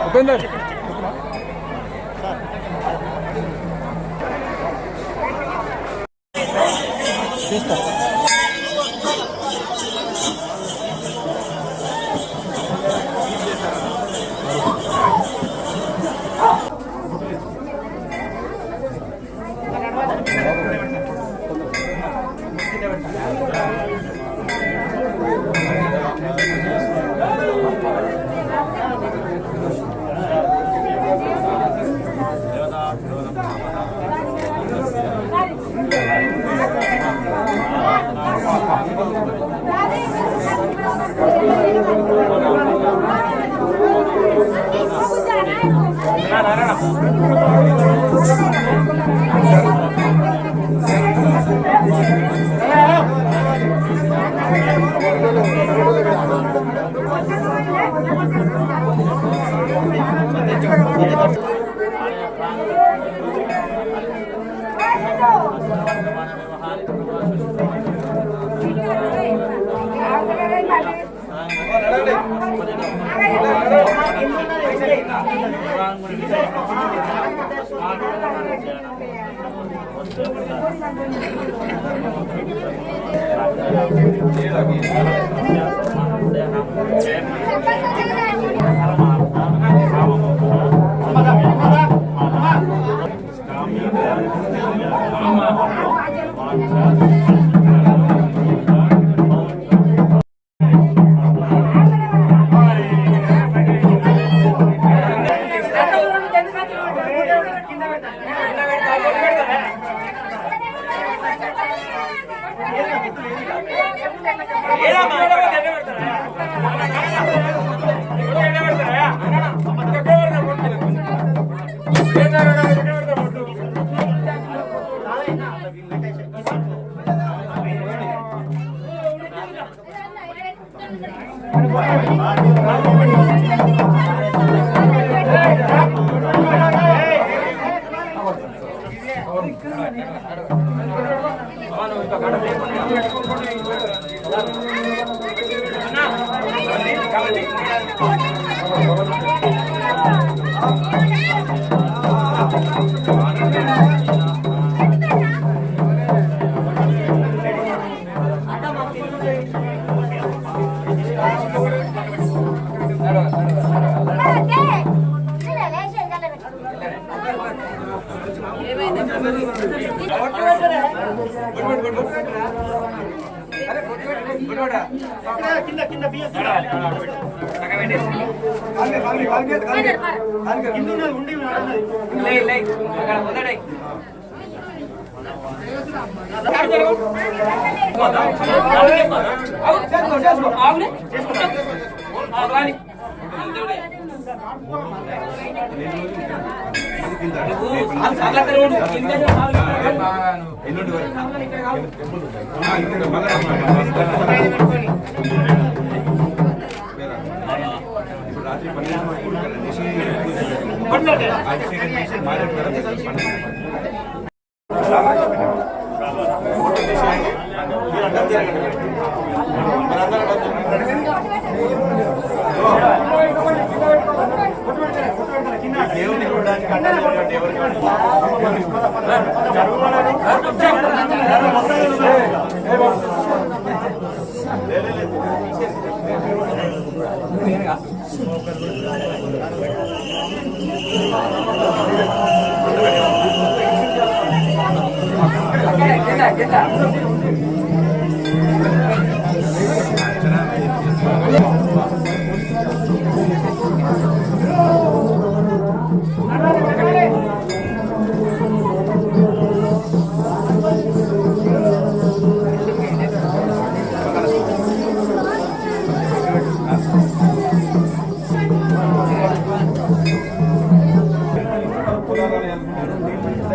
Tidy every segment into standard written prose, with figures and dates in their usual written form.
ఉపేందర్ తీస్తా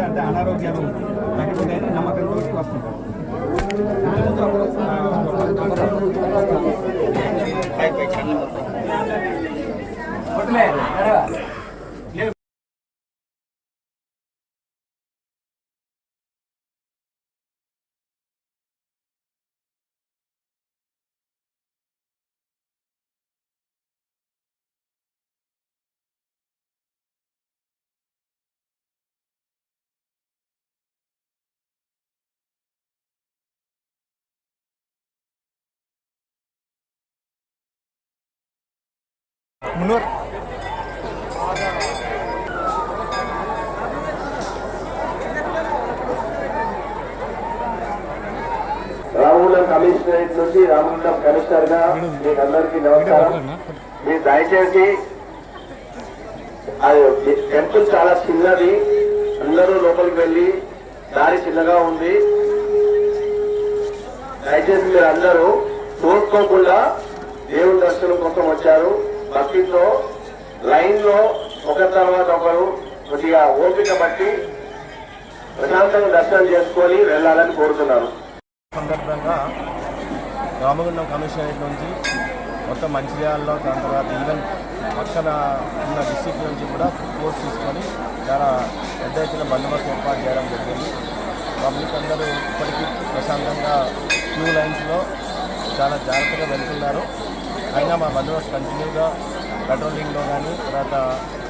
అంటే అనారోగ్యాలు తగ్గిపోతాయని నమ్మకంతో వస్తుంటారు. మున్నూరు రామగుండం కమిషనరేట్ నుంచి రామగుండం కమిషనర్ గా మీకు అందరికీ నమస్కారం. మీరు దయచేసి అది టెంపుల్ చాలా చిన్నది, అందరూ లోపలికి వెళ్ళి దారి చిన్నగా ఉంది. దయచేసి మీరు అందరూ చూసుకోకుండా దేవుని దర్శనం కోసం వచ్చారు. భక్తితో లైన్ లో ఒకరి తర్వాత ఒకరు కొద్దిగా ఓపిక బట్టి ప్రశాంతంగా దర్శనం చేసుకొని వెళ్ళాలని కోరుతున్నాను. సందర్భంగా రామగుండం కమిషనరేట్ నుంచి మొత్తం మంచిర్యాలలో, దాని తర్వాత ఈవెన్ పక్కన ఉన్న డిస్టిక్ నుంచి కూడా ఫోర్స్ తీసుకొని చాలా పెద్ద ఎత్తున బందోబస్తు ఏర్పాటు చేయడం జరిగింది. పబ్లిక్ అందరూ ఇప్పటికీ ప్రశాంతంగా క్యూ లైన్స్లో చాలా జాగ్రత్తగా వెళ్తున్నారు. అయినా మా బందోబస్తు కంటిన్యూగా పెట్రోలింగ్లో కానీ, తర్వాత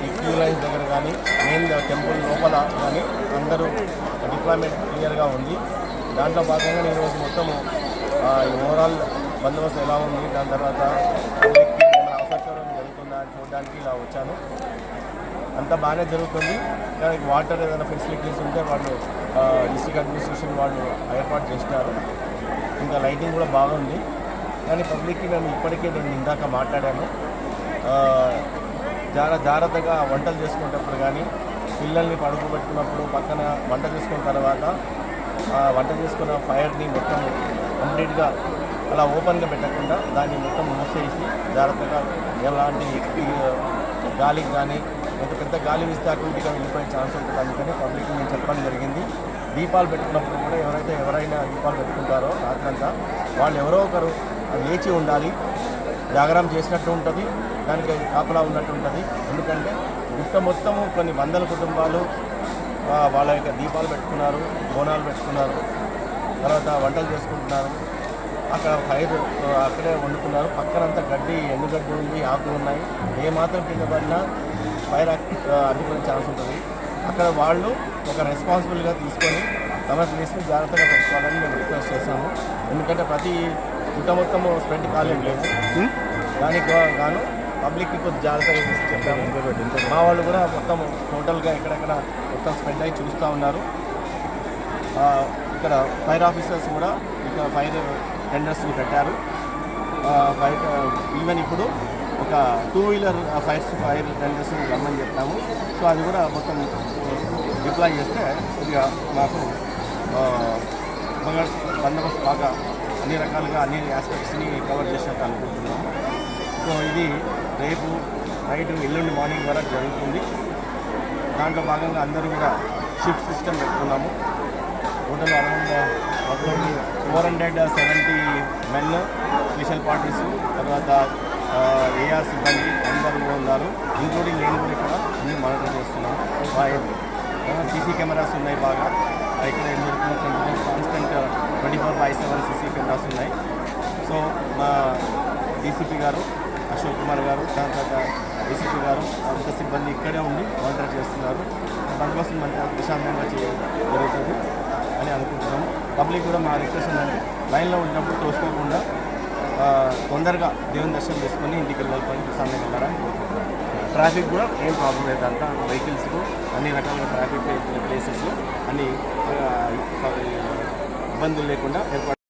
ఈ క్యూ లైన్స్ దగ్గర కానీ, మెయిన్ టెంపుల్ లోపల కానీ అందరూ డిప్లాయ్మెంట్ క్లియర్గా ఉంది. దాంట్లో భాగంగా నేను ఈరోజు మొత్తము ఓవరాల్ బందోబస్తు ఎలా ఉంది, దాని తర్వాత ఏమైనా అవసరం జరుగుతుందా అని చూడడానికి ఇలా వచ్చాను. అంతా బాగానే జరుగుతుంది. కానీ వాటర్ ఏదైనా ఫెసిలిటీస్ ఉంటే వాళ్ళు డిస్ట్రిక్ట్ అడ్మినిస్ట్రేషన్ వాళ్ళు ఏర్పాటు చేసినారు. ఇంకా లైటింగ్ కూడా బాగుంది. కానీ పబ్లిక్కి మేము ఇప్పటికే నేను ఇందాక మాట్లాడాను, చాలా జాగ్రత్తగా వంటలు చేసుకునేటప్పుడు కానీ, పిల్లల్ని పడుకోబెట్టుకున్నప్పుడు పక్కన వంట చేసుకున్న తర్వాత వంట చేసుకున్న ఫైర్ని మొత్తం కంప్లీట్గా అలా ఓపెన్గా పెట్టకుండా దాన్ని మొత్తం మూసేసి జాగ్రత్తగా ఎలాంటి గాలికి కానీ ఎంత పెద్ద గాలి వీస్తే అటుగా వెళ్ళిపోయే ఛాన్స్ ఉంటుంది. అందుకని పబ్లిక్ నేను చెప్పడం జరిగింది. దీపాలు పెట్టుకున్నప్పుడు కూడా ఎవరైనా దీపాలు పెట్టుకుంటారో రాత్రంతా వాళ్ళు ఎవరో ఒకరు లేచి ఉండాలి. జాగరణ చేసినట్టు ఉంటుంది, దానికి కాపలా ఉన్నట్టు ఉంటుంది. ఎందుకంటే గుట్ట మొత్తము కొన్ని వందల కుటుంబాలు వాళ్ళ యొక్క దీపాలు పెట్టుకున్నారు, బోనాలు పెట్టుకున్నారు, తర్వాత వంటలు చేసుకుంటున్నారు. అక్కడ ఫైర్ అక్కడే వండుతున్నారు. పక్కనంతా గడ్డి, ఎండుగడ్డి ఉంది, ఆకులు ఉన్నాయి. ఏమాత్రం కింద పడినా ఫైర్ అడ్డుకునే ఛాన్స్ ఉంటుంది. అక్కడ వాళ్ళు ఒక రెస్పాన్సిబుల్గా తీసుకొని తమ ప్లేస్ని జాగ్రత్తగా పెట్టుకోవాలని మేము రిక్వెస్ట్ చేశాము. ఎందుకంటే ప్రతి గుట్ట మొత్తము స్ప్రెడ్ కాలేదు లేదు. దానికి గాను పబ్లిక్కి కొంచెం జాగ్రత్తగా తీసి చెప్పాము. మా వాళ్ళు కూడా మొత్తం టోటల్గా ఎక్కడెక్కడ మొత్తం స్ప్రెడ్ అయ్యి చూస్తూ ఉన్నారు. ఇక్కడ ఫైర్ ఆఫీసర్స్ కూడా ఇక్కడ ఫైర్ టెండర్స్ని పెట్టారు. ఈవెన్ ఇప్పుడు ఒక 2 వీలర్ ఫైర్ టెండర్స్ని రమ్మని చెప్తాము. సో అది కూడా మొత్తం డిప్లాయ్ చేస్తే కొద్దిగా మాకు బందోబస్తు బాగా అన్ని రకాలుగా అన్ని ఆస్పెక్ట్స్ని కవర్ చేసినట్టు అనుకుంటున్నాము. సో ఇది రేపు నైట్ ఎల్లుండి మార్నింగ్ వరకు జరుగుతుంది. దాంట్లో భాగంగా అందరూ కూడా షిఫ్ట్ సిస్టమ్ పెట్టుకున్నాము. Total around 470 men, special parties, తర్వాత ఏఆర్ సిబ్బంది అందరూ ఉన్నారు. ఇంక్లూడింగ్ నేను కూడా ఇక్కడ అన్ని మానిటర్ చేస్తున్నాము. సీసీ కెమెరాస్ ఉన్నాయి బాగా. ఇక్కడ కాన్స్టెంట్ 24/7 సీసీ కెమెరాస్ ఉన్నాయి. సో మా డీసీపీ గారు అశోక్ కుమార్ గారు, దాని తర్వాత డీసీపీ గారు అంత సిబ్బంది ఇక్కడే ఉండి మానిటర్ చేస్తున్నారు. బందోబస్తు మంచి ప్రశాంతంగా జరుగుతుంది అని అనుకుంటున్నాము. పబ్లిక్ కూడా మా రిక్వెస్ట్ ఏంటంటే లైన్లో ఉన్నప్పుడు తోసుకోకుండా తొందరగా దేవుని దర్శనం చేసుకొని ఇంటికి వెళ్ళాలని ప్రశాంతంగా వెళ్ళాలని కోరుకుంటున్నాం. ట్రాఫిక్ కూడా ఏం ప్రాబ్లం లేదంట. వెహికల్స్కు అన్ని రకాల ట్రాఫిక్ ప్లేసెస్లో అన్ని ఇబ్బందులు లేకుండా ఏర్పాటు